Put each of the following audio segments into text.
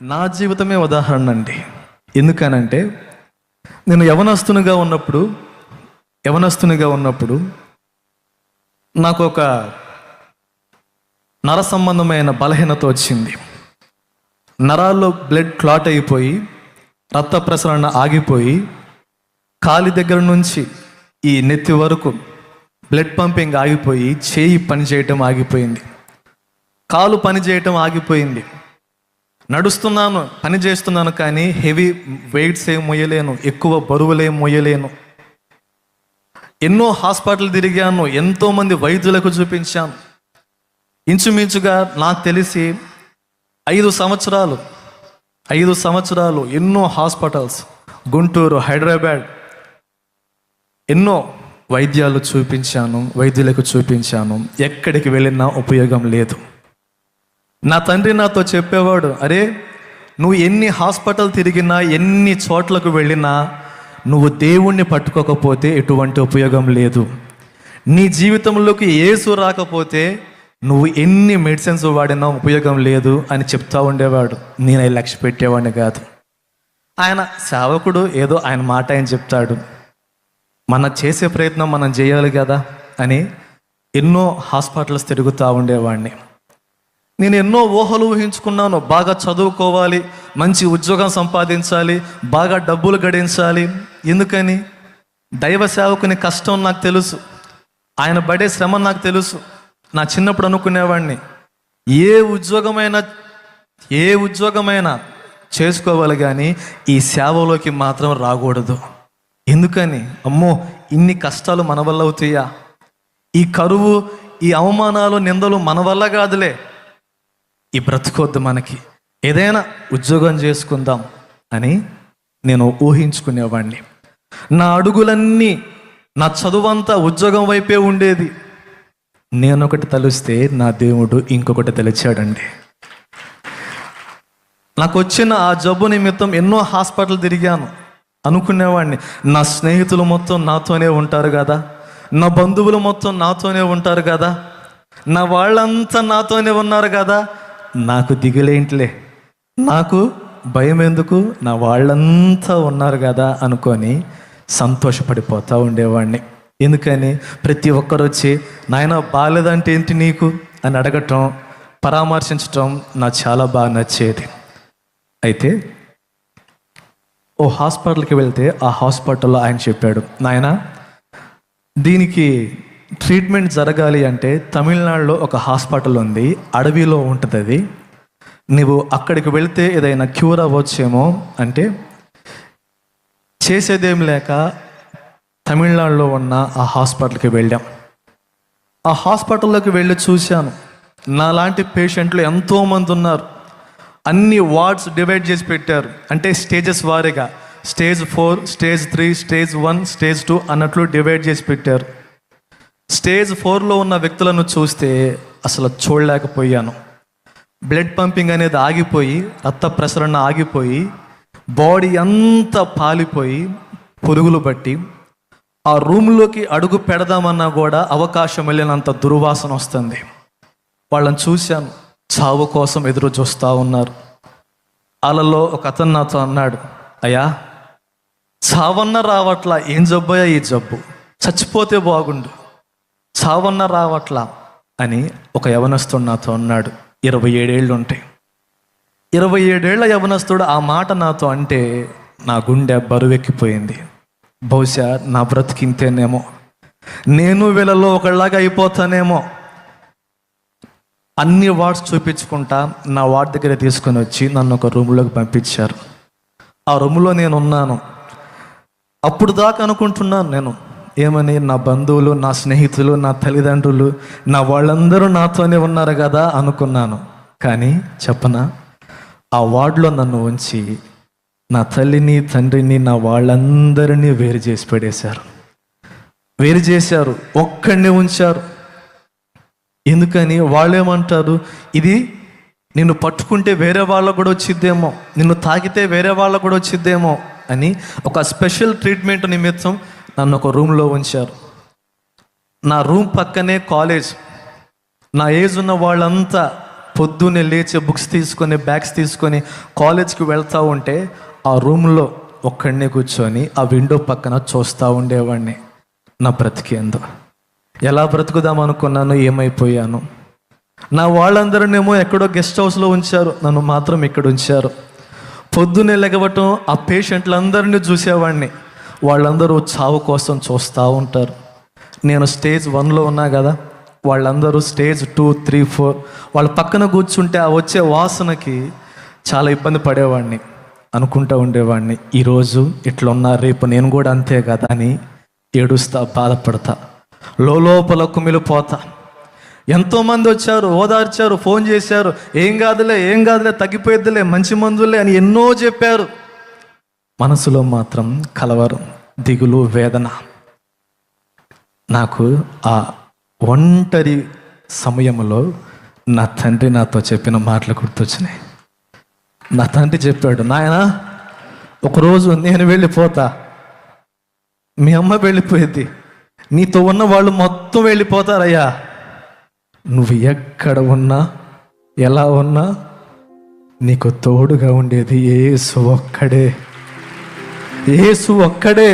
నా జీవితమే ఉదాహరణ అండి. ఎందుకనంటే నేను యవనస్తునిగా ఉన్నప్పుడు నాకు ఒక నర సంబంధమైన బలహీనత వచ్చింది. నరాల్లో బ్లడ్ క్లాట్ అయిపోయి రక్త ప్రసరణ ఆగిపోయి కాలి దగ్గర నుంచి ఈ నెత్తి వరకు బ్లడ్ పంపింగ్ ఆగిపోయి చేయి పనిచేయటం ఆగిపోయింది, కాలు పనిచేయటం ఆగిపోయింది. నడుస్తున్నాను, పని చేస్తున్నాను, కానీ హెవీ వెయిట్స్ ఏం మొయ్యలేను, ఎక్కువ బరువులేం మొయ్యలేను. ఎన్నో హాస్పిటల్ తిరిగాను, ఎంతోమంది వైద్యులకు చూపించాను. ఇంచుమించుగా నాకు తెలిసి 5 సంవత్సరాలు ఎన్నో హాస్పిటల్స్, గుంటూరు, హైదరాబాద్, ఎన్నో వైద్యులకు చూపించాను. ఎక్కడికి వెళ్ళినా ఉపయోగం లేదు. నా తండ్రి నాతో చెప్పేవాడు, అరే నువ్వు ఎన్ని హాస్పిటల్ తిరిగినా, ఎన్ని చోట్లకు వెళ్ళినా నువ్వు దేవుణ్ణి పట్టుకోకపోతే ఎటువంటి ఉపయోగం లేదు. నీ జీవితంలోకి యేసు రాకపోతే నువ్వు ఎన్ని మెడిసిన్స్ వాడినా ఉపయోగం లేదు అని చెప్తా ఉండేవాడు. నేను లక్ష్య పెట్టేవాడిని కాదు. ఆయన సేవకుడు, ఏదో ఆయన మాట ఆయన చెప్తాడు, మనం చేసే ప్రయత్నం మనం చేయాలి కదా అని ఎన్నో హాస్పిటల్స్ తిరుగుతూ ఉండేవాడిని. నేను ఎన్నో ఊహలు ఊహించుకున్నాను. బాగా చదువుకోవాలి, మంచి ఉద్యోగం సంపాదించాలి, బాగా డబ్బులు గడించాలి. ఎందుకని? దైవ సేవకుని కష్టం నాకు తెలుసు, ఆయన పడే శ్రమ నాకు తెలుసు. నా చిన్నప్పుడు అనుకునేవాడిని, ఏ ఉద్యోగమైనా చేసుకోవాలి, కానీ ఈ సేవలోకి మాత్రం రాకూడదు. ఎందుకని? అమ్మో, ఇన్ని కష్టాలు మన వల్ల అవుతాయా? ఈ కరువు, ఈ అవమానాలు, నిందలు మన వల్ల కాదులే, ఈ బ్రతుకొద్దు, మనకి ఏదైనా ఉద్యోగం చేసుకుందాం అని నేను ఊహించుకునేవాడిని. నా అడుగులన్నీ, నా చదువంతా ఉద్యోగం వైపే ఉండేది. నేను ఒకటి తలుస్తే నా దేవుడు ఇంకొకటి తెలిచాడండి. నాకు వచ్చిన ఆ జబ్బు నిమిత్తం ఎన్నో హాస్పిటల్ తిరిగాను. అనుకునేవాడిని, నా స్నేహితులు మొత్తం నాతోనే ఉంటారు కదా, నా బంధువులు మొత్తం నాతోనే ఉంటారు కదా, నా వాళ్ళంతా నాతోనే ఉన్నారు కదా, నాకు దిగులేంట్లే, నాకు భయం ఎందుకు, నా వాళ్ళంతా ఉన్నారు కదా అనుకొని సంతోషపడిపోతూ ఉండేవాడిని. ఎందుకని? ప్రతి ఒక్కరు వచ్చి, నాయన బాగాలేదంటే ఏంటి నీకు అని అడగటం, పరామర్శించటం నాకు చాలా బాగా నచ్చేది. అయితే ఓ హాస్పిటల్కి వెళ్తే ఆ హాస్పిటల్లో ఆయన చెప్పాడు, నాయన దీనికి ట్రీట్మెంట్ జరగాలి అంటే తమిళనాడులో ఒక హాస్పిటల్ ఉంది, అడవిలో ఉంటుంది అది, నువ్వు అక్కడికి వెళితే ఏదైనా క్యూర్ అవ్వచ్చేమో అంటే, చేసేదేం లేక తమిళనాడులో ఉన్న ఆ హాస్పిటల్కి వెళ్ళాం. ఆ హాస్పిటల్లోకి వెళ్ళి చూశాను, నాలాంటి పేషెంట్లు ఎంతోమంది ఉన్నారు. అన్ని వార్డ్స్ డివైడ్ చేసి పెట్టారు, అంటే స్టేజెస్ వారీగా, స్టేజ్ 4, స్టేజ్ 3, స్టేజ్ 1, స్టేజ్ 2 అన్నట్లు డివైడ్ చేసి పెట్టారు. స్టేజ్ 4లో ఉన్న వ్యక్తులను చూస్తే అసలు చూడలేకపోయాను. బ్లడ్ పంపింగ్ అనేది ఆగిపోయి, రక్త ప్రసరణ ఆగిపోయి, బాడీ అంతా పాలిపోయి, పురుగులు బట్టి ఆ రూమ్లోకి అడుగు పెడదామన్నా కూడా అవకాశం వెళ్ళినంత దుర్వాసన వస్తుంది. వాళ్ళని చూశాను, చావు కోసం ఎదురు చూస్తూ ఉన్నారు. వాళ్ళలో ఒక అతను నాతో అన్నాడు, అయ్యా చావన్న రావట్లా, ఏం జబ్బయ్యా ఈ జబ్బు, చచ్చిపోతే బాగుండు, చావన్న రావట్లా అని ఒక యవనస్తుడు నాతో అన్నాడు. 27 ఏళ్ళు ఉంటాయి. 27 ఏళ్ల యవనస్తుడు ఆ మాట నాతో అంటే నా గుండె బరువెక్కిపోయింది. బహుశా నా బ్రతికింతేనేమో, నేను వీళ్ళలో ఒకళ్ళలాగా అయిపోతానేమో. అన్ని వార్డ్స్ చూపించుకుంటా నా వార్డ్ దగ్గర తీసుకొని వచ్చి నన్ను ఒక రూమ్లోకి పంపించారు. ఆ రూమ్లో నేను ఉన్నాను. అప్పుడు దాకా అనుకుంటున్నాను నేను, ఏమని, నా బంధువులు, నా స్నేహితులు, నా తల్లిదండ్రులు, నా వాళ్ళందరూ నాతోనే ఉన్నారు కదా అనుకున్నాను. కానీ చెప్పనా, ఆ వార్డులో నన్ను ఉంచి నా తల్లిని, తండ్రిని, నా వాళ్ళందరినీ వేరు చేసి పడేశారు. వేరు చేశారు, ఒక్కడిని ఉంచారు. ఎందుకని? వాళ్ళేమంటారు, ఇది నిన్ను పట్టుకుంటే వేరే వాళ్ళకు కూడా వచ్చిద్దేమో, నిన్ను తాకితే వేరే వాళ్ళకు కూడా వచ్చిద్దేమో అని ఒక స్పెషల్ ట్రీట్మెంట్ నిమిత్తం నన్ను ఒక రూమ్లో ఉంచారు. నా రూమ్ పక్కనే కాలేజ్. నా ఏజ్ ఉన్న వాళ్ళంతా పొద్దున్నే లేచి బుక్స్ తీసుకొని బ్యాగ్స్ తీసుకొని కాలేజ్కి వెళ్తూ ఉంటే ఆ రూమ్లో ఒక్కడనే కూర్చొని ఆ విండో పక్కన చూస్తూ ఉండేవాడిని. నా బ్రతికేందో, ఎలా బ్రతుకుదాం అనుకున్నాను, ఏమైపోయాను. నా వాళ్ళందరూనేమో ఎక్కడో గెస్ట్ హౌస్లో ఉంచారు, నన్ను మాత్రం ఇక్కడ ఉంచారు. పొద్దున్నే లెగవటం ఆ పేషెంట్లందరినీ చూసేవాడిని. వాళ్ళందరూ చావు కోసం చూస్తూ ఉంటారు. నేను స్టేజ్ 1లో ఉన్నా కదా, వాళ్ళందరూ స్టేజ్ 2, 3, 4 వాళ్ళ పక్కన కూర్చుంటే ఆ వచ్చే వాసనకి చాలా ఇబ్బంది పడేవాడిని. అనుకుంటూ ఉండేవాడిని, ఈరోజు ఇట్లున్నా రేపు నేను కూడా అంతే కదా అని ఏడుస్తా, బాధపడతా, లోపల కుమిలిపోతా. ఎంతోమంది వచ్చారు, ఓదార్చారు, ఫోన్ చేశారు, ఏం కాదులే తగ్గిపోయిద్దిలే, మంచి మందులే అని ఎన్నో చెప్పారు. మనసులో మాత్రం కలవరం, దిగులు, వేదన. నాకు ఆ ఒంటరి సమయంలో నా తండ్రి నాతో చెప్పిన మాటలు గుర్తొచ్చినాయి. నా తండ్రి చెప్పాడు, నాయనా ఒకరోజు నేను వెళ్ళిపోతా, మీ అమ్మ వెళ్ళిపోయేది, నీతో ఉన్న వాళ్ళు మొత్తం వెళ్ళిపోతారయ్యా. నువ్వు ఎక్కడ ఉన్నా ఎలా ఉన్నా నీకు తోడుగా ఉండేది యేసు ఒక్కడే. యేసు ఒక్కడే.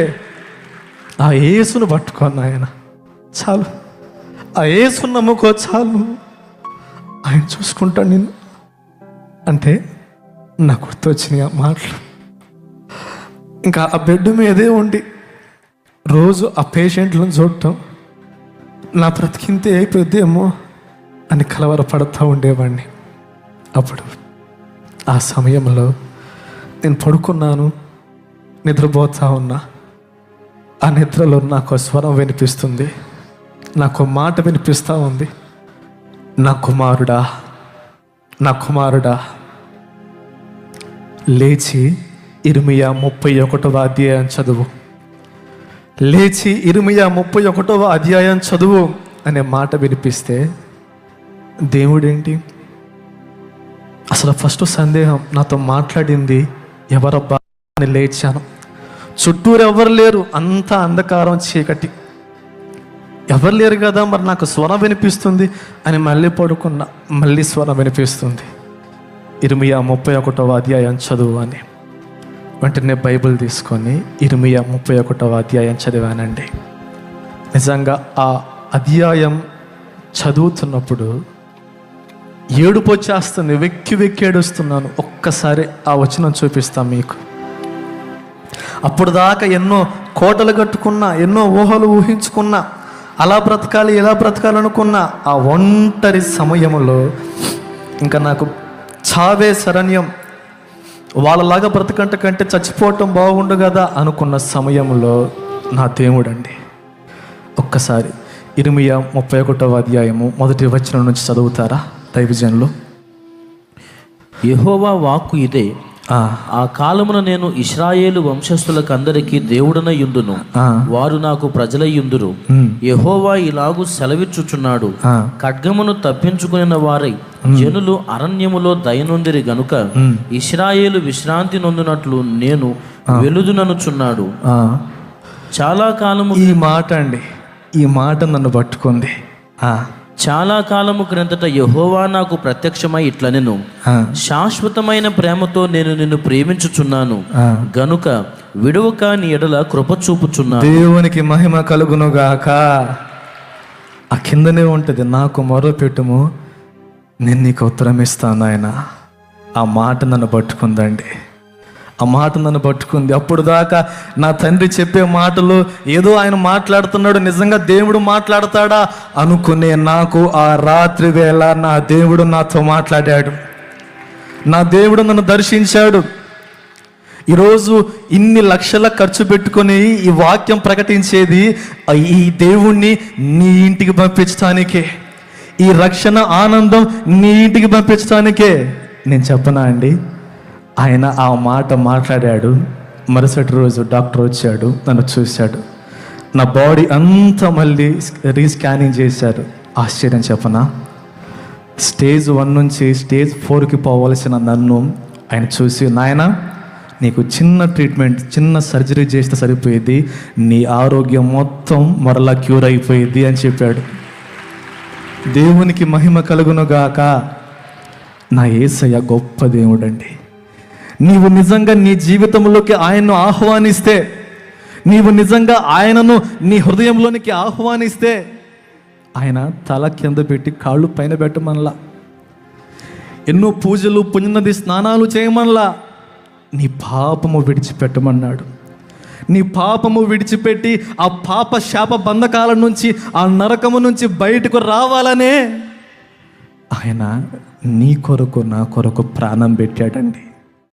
ఆ యేసును పట్టుకోను ఆయన చాలు, ఆ యేసును నమ్ముకో చాలు, ఆయన చూసుకుంటాను నిన్ను అంటే నాకు గుర్తొచ్చినాయి ఆ మాటలు. ఇంకా ఆ బెడ్ మీదే ఉండి రోజు ఆ పేషెంట్లను చూడటం, నా బ్రతికింతే అయిపోద్దేమో అని కలవరపడుతూ ఉండేవాడిని. అప్పుడు ఆ సమయంలో నేను పడుకున్నాను, నిద్రపోతా ఉన్నా. ఆ నిద్రలో నాకు స్వరం వినిపిస్తుంది, నాకు మాట వినిపిస్తూ ఉంది, నా కుమారుడా, నా కుమారుడా, లేచి ఇర్మియా 31వ అధ్యాయం చదువు, లేచి ఇర్మియా 31వ అధ్యాయం చదువు అనే మాట వినిపిస్తే దేవుడేంటి అసలు ఫస్ట్ సందేహం, నాతో మాట్లాడింది ఎవరబ్బా అని లేచాను. చుట్టూరు ఎవరు లేరు, అంతా అంధకారం, చీకటి, ఎవరు లేరు కదా, మరి నాకు స్వరం వినిపిస్తుంది అని మళ్ళీ పడుకున్నా. మళ్ళీ స్వరం వినిపిస్తుంది, ఇర్మియా 31వ అధ్యాయం చదువు అని. వెంటనే బైబిల్ తీసుకొని ఇర్మియా 31వ అధ్యాయం చదివానండి. నిజంగా ఆ అధ్యాయం చదువుతున్నప్పుడు ఏడుపు వచ్చేస్తుంది, వెక్కి ఏడుస్తున్నాను. ఒక్కసారి ఆ వచనం చూపిస్తాను మీకు. అప్పుడు దాకా ఎన్నో కోటలు కట్టుకున్నా, ఎన్నో ఊహలు ఊహించుకున్నా, అలా బ్రతకాలి ఇలా బ్రతకాలనుకున్నా. ఆ ఒంటరి సమయంలో ఇంకా నాకు చావే శరణ్యం, వాళ్ళలాగా బ్రతకంట కంటే చచ్చిపోవటం బాగుండు కదా అనుకున్న సమయంలో నా దేవుడండి. ఒక్కసారి ఇర్మియా 31వ అధ్యాయము 1వ వచనం నుంచి చదువుతారా దైవజనులు? యెహోవా వాక్కు ఇదే, ఆ కాలమున నేను ఇశ్రాయేలు వంశస్థులకు అందరికీ దేవుడనయుందును, వారు నాకు ప్రజలయ్యుందురు. యెహోవా ఇలాగు సెలవిచ్చుచున్నాడు, ఖడ్గమును తప్పించుకుని వారై జనులు అరణ్యములో దయనొందిరి గనుక ఇశ్రాయేలు విశ్రాంతి నొందునట్లు నేను వెలుదుననుచున్నాడు. చాలా కాలము, ఈ మాట అండి, ఈ మాట నన్ను పట్టుకుంది. చాలా కాలము క్రిందట యెహోవా నాకు ప్రత్యక్షమై ఇట్లనెను, శాశ్వతమైన ప్రేమతో నేను నిన్ను ప్రేమించుచున్నాను గనుక విడువక నీ ఎడల కృప చూపుచున్నాను. దేవునికి మహిమ కలుగునుగాక. ఆ కిందనే ఉంటుంది, నాకు మొరపెట్టుము నేను నీకు ఉత్తరం ఇస్తాను ఆయన. ఆ మాట నన్ను పట్టుకుందండి, ఆ మాట నన్ను పట్టుకుంది. అప్పుడు దాకా నా తండ్రి చెప్పే మాటలు ఏదో ఆయన మాట్లాడుతున్నాడు, నిజంగా దేవుడు మాట్లాడతాడా అనుకునే నాకు ఆ రాత్రి వేళ నా దేవుడు నాతో మాట్లాడాడు, నా దేవుడు నన్ను దర్శించాడు. ఈరోజు ఇన్ని లక్షల ఖర్చు పెట్టుకొని ఈ వాక్యం ప్రకటించేది ఈ దేవుణ్ణి నీ ఇంటికి పంపించడానికే, ఈ రక్షణ ఆనందం నీ ఇంటికి పంపించడానికే. నేను చెప్పనా అండి, ఆయన ఆ మాట మాట్లాడాడు. మరుసటి రోజు డాక్టర్ వచ్చాడు, నన్ను చూశాడు, నా బాడీ అంతా మళ్ళీ రీస్కానింగ్ చేశారు. ఆశ్చర్యం చెప్పనా, స్టేజ్ 1 నుంచి స్టేజ్ 4కి పోవలసిన నన్ను ఆయన చూసి, నాయనా నీకు చిన్న ట్రీట్మెంట్, చిన్న సర్జరీ చేస్తే సరిపోయేది, నీ ఆరోగ్యం మొత్తం మరలా క్యూర్ అయిపోయేది అని చెప్పాడు. దేవునికి మహిమ కలుగునుగాక. నా యేసయ్య గొప్ప దేవుడండి. నీవు నిజంగా నీ జీవితంలోకి ఆయన్ను ఆహ్వానిస్తే, నీవు నిజంగా ఆయనను నీ హృదయంలోనికి ఆహ్వానిస్తే, ఆయన తల కింద పెట్టి కాళ్ళు పైన పెట్టమనలా, ఎన్నో పూజలు పుణ్యనది స్నానాలు చేయమనలా, నీ పాపము విడిచిపెట్టమన్నాడు. నీ పాపము విడిచిపెట్టి ఆ పాప శాప బంధకాల నుంచి, ఆ నరకము నుంచి బయటకు రావాలనే ఆయన నీ కొరకు నా కొరకు ప్రాణం పెట్టాడండి.